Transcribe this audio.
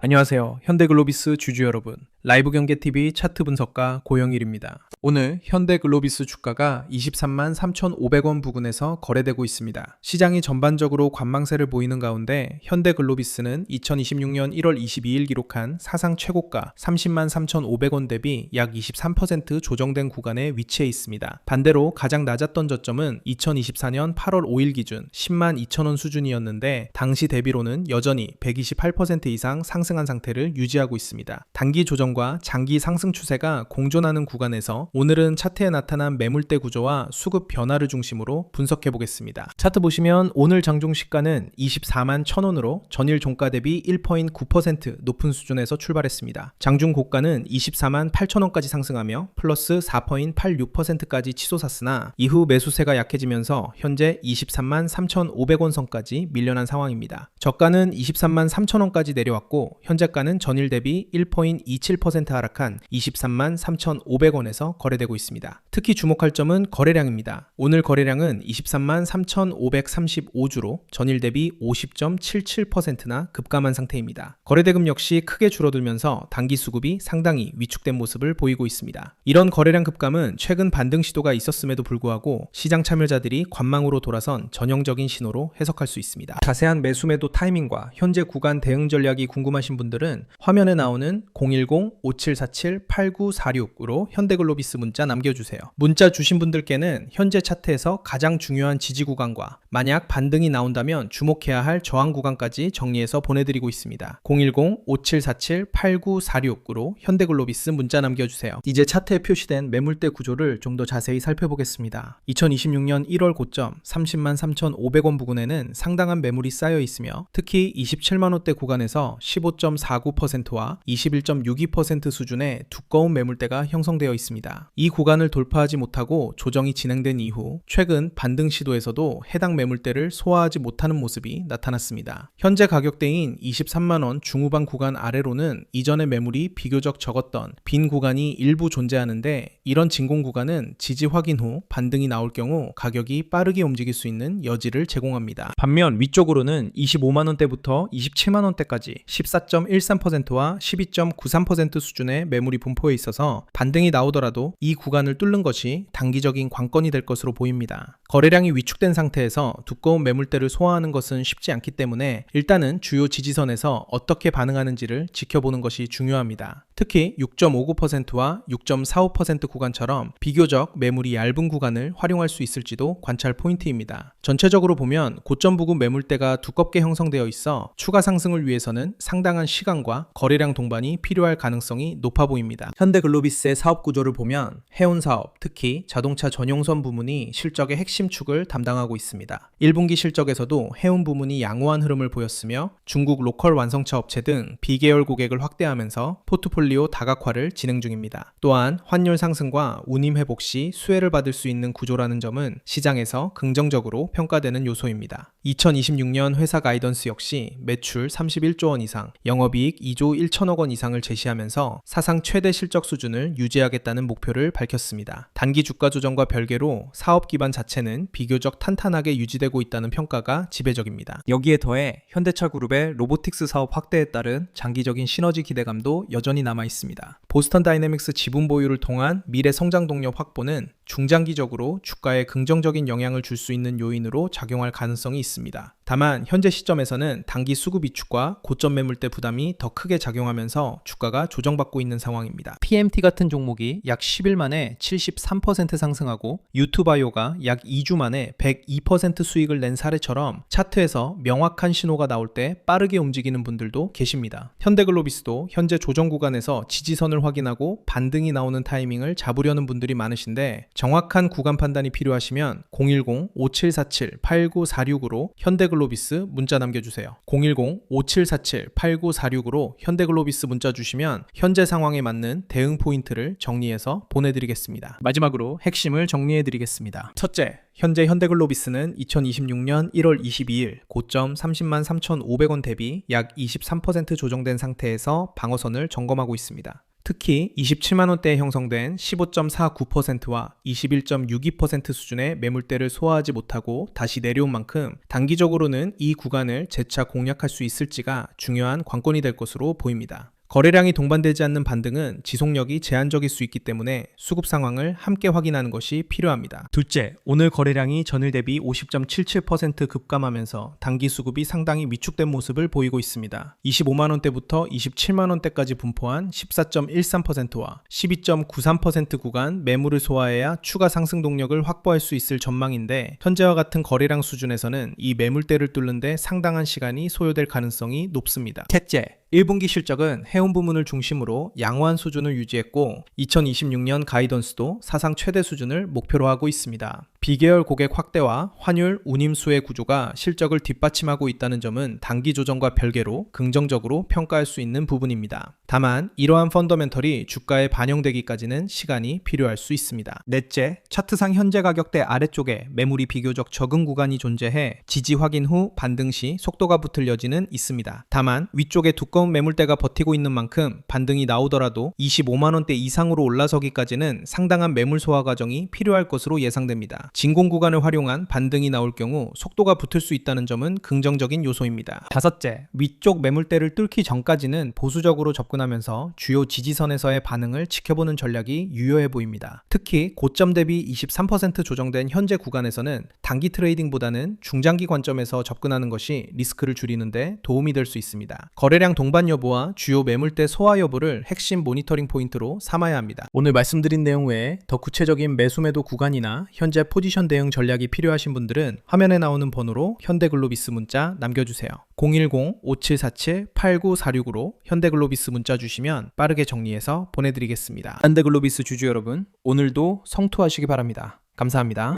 안녕하세요. 현대글로비스 주주 여러분. 라이브 경제TV 차트 분석가 고영일입니다. 오늘 현대글로비스 주가가 23만 3,500원 부근에서 거래되고 있습니다. 시장이 전반적으로 관망세를 보이는 가운데 현대글로비스는 2026년 1월 22일 기록한 사상 최고가 30만 3,500원 대비 약 23% 조정된 구간에 위치해 있습니다. 반대로 가장 낮았던 저점은 2024년 8월 5일 기준 10만 2천원 수준이었는데 당시 대비로는 여전히 128% 이상 상승한 상태를 유지하고 있습니다. 단기 조정과 장기 상승 추세가 공존하는 구간에서 오늘은 차트에 나타난 매물대 구조와 수급 변화를 중심으로 분석해 보겠습니다. 차트 보시면 오늘 장중 시가는 24만 1,000원으로 전일 종가 대비 1.9% 높은 수준에서 출발했습니다. 장중 고가는 24만 8,000원까지 상승하며 플러스 4.86%까지 치솟았으나 이후 매수세가 약해지면서 현재 23만 3,500원 선까지 밀려난 상황입니다. 저가는 23만 3,000원까지 내려왔고 현재가는 전일 대비 1.27% 하락한 23만 3,500원에서 거래되고 있습니다. 특히 주목할 점은 거래량입니다. 오늘 거래량은 23만 3,535주로 전일 대비 50.77%나 급감한 상태입니다. 거래대금 역시 크게 줄어들면서 단기 수급이 상당히 위축된 모습을 보이고 있습니다. 이런 거래량 급감은 최근 반등 시도가 있었음에도 불구하고 시장 참여자들이 관망으로 돌아선 전형적인 신호로 해석할 수 있습니다. 자세한 매수 매도 타이밍과 현재 구간 대응 전략이 궁금하신 분들은 화면에 나오는 010-5747-8946으로 현대글로비스 문자 남겨주세요. 문자 주신 분들께는 현재 차트에서 가장 중요한 지지 구간과 만약 반등이 나온다면 주목해야 할 저항 구간까지 정리해서 보내드리고 있습니다. 010-5747-8946으로 현대글로비스 문자 남겨주세요. 이제 차트에 표시된 매물대 구조를 좀 더 자세히 살펴보겠습니다. 2026년 1월 고점 30만 3,500원 부근에는 상당한 매물이 쌓여 있으며 특히 27만원대 구간에서 15.49%와 21.62% 수준의 두꺼운 매물대가 형성되어 있습니다. 이 구간을 돌파하지 못하고 조정이 진행된 이후 최근 반등 시도에서도 해당 매물대를 소화하지 못하는 모습이 나타났습니다. 현재 가격대인 23만원 중후반 구간 아래로는 이전의 매물이 비교적 적었던 빈 구간이 일부 존재하는데 이런 진공 구간은 지지 확인 후 반등이 나올 경우 가격이 빠르게 움직일 수 있는 여지를 제공합니다. 반면 위쪽으로는 25만원대부터 27만원대까지 14.13%와 12.93% 수준의 매물이 분포해 있어서 반등이 나오더라도 이 구간을 뚫는 것이 단기적인 관건이 될 것으로 보입니다. 거래량이 위축된 상태에서 두꺼운 매물대를 소화하는 것은 쉽지 않기 때문에 일단은 주요 지지선에서 어떻게 반응하는지를 지켜보는 것이 중요합니다. 특히 6.59%와 6.45% 구간처럼 비교적 매물이 얇은 구간을 활용할 수 있을지도 관찰 포인트입니다. 전체적으로 보면 고점 부근 매물대가 두껍게 형성되어 있어 추가 상승을 위해서는 상당한 시간과 거래량 동반이 필요할 가능성이 높아 보입니다. 현대글로비스의 사업 구조를 보면 해운 사업, 특히 자동차 전용선 부문이 실적의 핵심 축을 담당하고 있습니다. 1분기 실적에서도 해운 부문이 양호한 흐름을 보였으며 중국 로컬 완성차 업체 등 비계열 고객을 확대하면서 포트폴리오 다각화를 진행 중입니다. 또한 환율 상승과 운임 회복 시 수혜를 받을 수 있는 구조라는 점은 시장에서 긍정적으로 평가되는 요소입니다. 2026년 회사 가이던스 역시 매출 31조 원 이상, 영업이익 2조 1천억 원 이상을 제시하면서 사상 최대 실적 수준을 유지하겠다는 목표를 밝혔습니다. 단기 주가 조정과 별개로 사업 기반 자체는 비교적 탄탄하게 유지되고 있다는 평가가 지배적입니다. 여기에 더해 현대차 그룹의 로보틱스 사업 확대에 따른 장기적인 시너지 기대감도 여전히 남아 있습니다. 보스턴 다이내믹스 지분 보유를 통한 미래 성장 동력 확보는 중장기적으로 주가에 긍정적인 영향을 줄 수 있는 요인으로 작용할 가능성이 있습니다. 다만 현재 시점에서는 단기 수급 위축과 고점 매물대 부담이 더 크게 작용하면서 주가가 조정받고 있는 상황입니다. PMT 같은 종목이 약 10일 만에 73% 상승하고 유투바이오가 약 2주 만에 102% 수익을 낸 사례처럼 차트에서 명확한 신호가 나올 때 빠르게 움직이는 분들도 계십니다. 현대글로비스도 현재 조정 구간에서 지지선을 확인하고 반등이 나오는 타이밍을 잡으려는 분들이 많으신데 정확한 구간 판단이 필요하시면 010-5747-8946으로 현대글로비스 문자 남겨주세요. 010-5747-8946으로 현대글로비스 문자 주시면 현재 상황에 맞는 대응 포인트를 정리해서 보내드리겠습니다. 마지막으로 핵심을 정리해드리겠습니다. 첫째, 현재 현대글로비스는 2026년 1월 22일 고점 30만 3,500원 대비 약 23% 조정된 상태에서 방어선을 점검하고 있습니다. 특히 27만 원대에 형성된 15.49%와 21.62% 수준의 매물대를 소화하지 못하고 다시 내려온 만큼 단기적으로는 이 구간을 재차 공략할 수 있을지가 중요한 관건이 될 것으로 보입니다. 거래량이 동반되지 않는 반등은 지속력이 제한적일 수 있기 때문에 수급 상황을 함께 확인하는 것이 필요합니다. 둘째, 오늘 거래량이 전일 대비 50.77% 급감하면서 단기 수급이 상당히 위축된 모습을 보이고 있습니다. 25만 원대부터 27만 원대까지 분포한 14.13%와 12.93% 구간 매물을 소화해야 추가 상승 동력을 확보할 수 있을 전망인데, 현재와 같은 거래량 수준에서는 이 매물대를 뚫는 데 상당한 시간이 소요될 가능성이 높습니다. 셋째, 1분기 실적은 해운 부문을 중심으로 양호한 수준을 유지했고 2026년 가이던스도 사상 최대 수준을 목표로 하고 있습니다. 비계열 고객 확대와 환율, 운임 수혜 구조가 실적을 뒷받침하고 있다는 점은 단기 조정과 별개로 긍정적으로 평가할 수 있는 부분입니다. 다만 이러한 펀더멘털이 주가에 반영되기까지는 시간이 필요할 수 있습니다. 넷째, 차트상 현재 가격대 아래쪽에 매물이 비교적 적은 구간이 존재해 지지 확인 후 반등 시 속도가 붙을 여지는 있습니다. 다만 위쪽에 두꺼운 매물대가 버티고 있는 만큼 반등이 나오더라도 25만 원대 이상으로 올라서기까지는 상당한 매물 소화 과정이 필요할 것으로 예상됩니다. 진공 구간을 활용한 반등이 나올 경우 속도가 붙을 수 있다는 점은 긍정적인 요소입니다. 다섯째, 위쪽 매물대를 뚫기 전까지는 보수적으로 접근하면서 주요 지지선에서의 반응을 지켜보는 전략이 유효해 보입니다. 특히 고점 대비 23% 조정된 현재 구간에서는 단기 트레이딩보다는 중장기 관점에서 접근하는 것이 리스크를 줄이는데 도움이 될 수 있습니다. 거래량 동반 여부와 주요 매물대 소화 여부를 핵심 모니터링 포인트로 삼아야 합니다. 오늘 말씀드린 내용 외에 더 구체적인 매수 매도 구간이나 현재 포지션 대응 전략이 필요하신 분들은 화면에 나오는 번호로 현대글로비스 문자 남겨주세요. 010-5747-8946으로 현대글로비스 문자 주시면 빠르게 정리해서 보내드리겠습니다. 현대글로비스 주주 여러분, 오늘도 성투하시기 바랍니다. 감사합니다.